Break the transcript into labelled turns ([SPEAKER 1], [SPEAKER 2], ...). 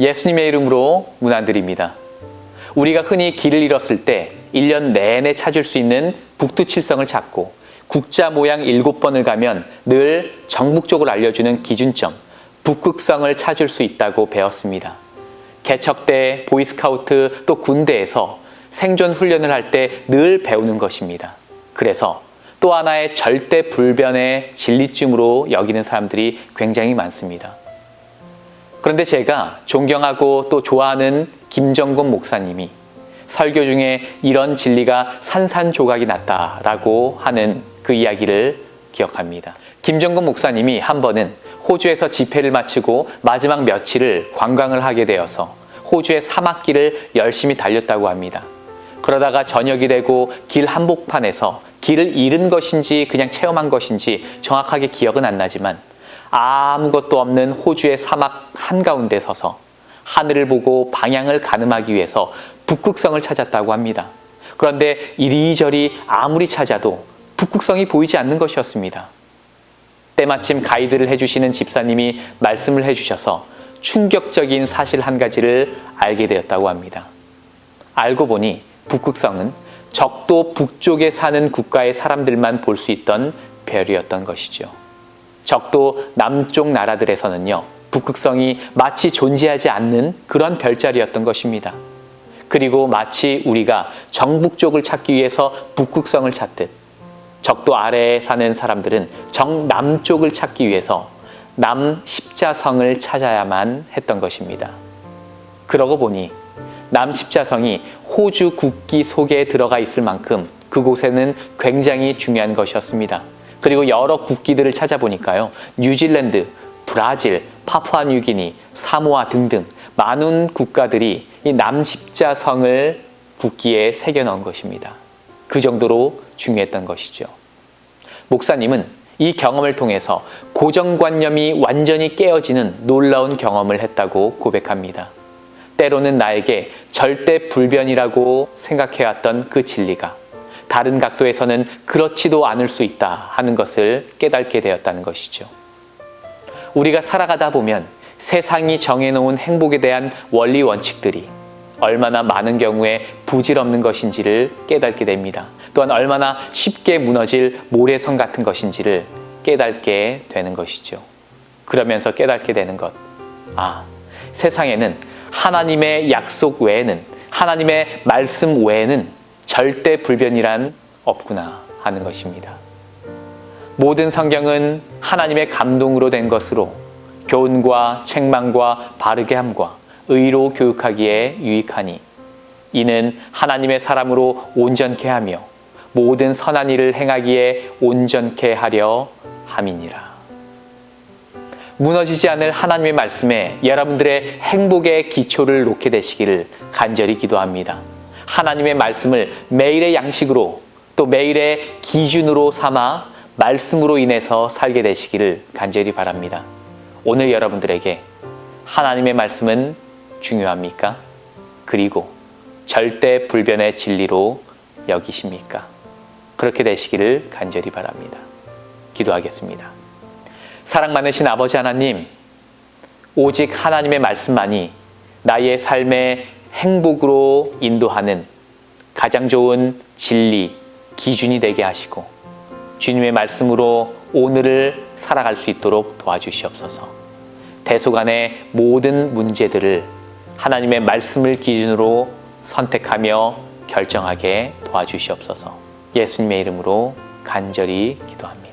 [SPEAKER 1] 예수님의 이름으로 문안드립니다. 우리가 흔히 길을 잃었을 때 1년 내내 찾을 수 있는 북두칠성을 찾고 국자 모양 7번을 가면 늘 정북쪽을 알려주는 기준점, 북극성을 찾을 수 있다고 배웠습니다. 개척대, 보이스카우트, 또 군대에서 생존 훈련을 할 때 늘 배우는 것입니다. 그래서 또 하나의 절대 불변의 진리쯤으로 여기는 사람들이 굉장히 많습니다. 그런데 제가 존경하고 또 좋아하는 김정곤 목사님이 설교 중에 이런 진리가 산산조각이 났다라고 하는 그 이야기를 기억합니다. 김정곤 목사님이 한 번은 호주에서 집회를 마치고 마지막 며칠을 관광을 하게 되어서 호주의 사막길을 열심히 달렸다고 합니다. 그러다가 저녁이 되고 길 한복판에서 길을 잃은 것인지 그냥 체험한 것인지 정확하게 기억은 안 나지만 아무것도 없는 호주의 사막 한가운데 서서 하늘을 보고 방향을 가늠하기 위해서 북극성을 찾았다고 합니다. 그런데 이리저리 아무리 찾아도 북극성이 보이지 않는 것이었습니다. 때마침 가이드를 해주시는 집사님이 말씀을 해주셔서 충격적인 사실 한 가지를 알게 되었다고 합니다. 알고 보니 북극성은 적도 북쪽에 사는 국가의 사람들만 볼 수 있던 별이었던 것이죠. 적도 남쪽 나라들에서는요, 북극성이 마치 존재하지 않는 그런 별자리였던 것입니다. 그리고 마치 우리가 정북쪽을 찾기 위해서 북극성을 찾듯 적도 아래에 사는 사람들은 정남쪽을 찾기 위해서 남십자성을 찾아야만 했던 것입니다. 그러고 보니 남십자성이 호주 국기 속에 들어가 있을 만큼 그곳에는 굉장히 중요한 것이었습니다. 그리고 여러 국기들을 찾아보니까요, 뉴질랜드, 브라질, 파푸아뉴기니, 사모아 등등 많은 국가들이 이 남십자성을 국기에 새겨넣은 것입니다. 그 정도로 중요했던 것이죠. 목사님은 이 경험을 통해서 고정관념이 완전히 깨어지는 놀라운 경험을 했다고 고백합니다. 때로는 나에게 절대 불변이라고 생각해왔던 그 진리가 다른 각도에서는 그렇지도 않을 수 있다 하는 것을 깨닫게 되었다는 것이죠. 우리가 살아가다 보면 세상이 정해놓은 행복에 대한 원리 원칙들이 얼마나 많은 경우에 부질없는 것인지를 깨닫게 됩니다. 또한 얼마나 쉽게 무너질 모래성 같은 것인지를 깨닫게 되는 것이죠. 그러면서 깨닫게 되는 것, 세상에는 하나님의 약속 외에는, 하나님의 말씀 외에는 절대 불변이란 없구나 하는 것입니다. 모든 성경은 하나님의 감동으로 된 것으로 교훈과 책망과 바르게 함과 의로 교육하기에 유익하니 이는 하나님의 사람으로 온전케 하며 모든 선한 일을 행하기에 온전케 하려 함이니라. 무너지지 않을 하나님의 말씀에 여러분들의 행복의 기초를 놓게 되시기를 간절히 기도합니다. 하나님의 말씀을 매일의 양식으로 또 매일의 기준으로 삼아 말씀으로 인해서 살게 되시기를 간절히 바랍니다. 오늘 여러분들에게 하나님의 말씀은 중요합니까? 그리고 절대 불변의 진리로 여기십니까? 그렇게 되시기를 간절히 바랍니다. 기도하겠습니다. 사랑 많으신 아버지 하나님, 오직 하나님의 말씀만이 나의 삶의 행복으로 인도하는 가장 좋은 진리, 기준이 되게 하시고 주님의 말씀으로 오늘을 살아갈 수 있도록 도와주시옵소서. 대속안의 모든 문제들을 하나님의 말씀을 기준으로 선택하며 결정하게 도와주시옵소서. 예수님의 이름으로 간절히 기도합니다.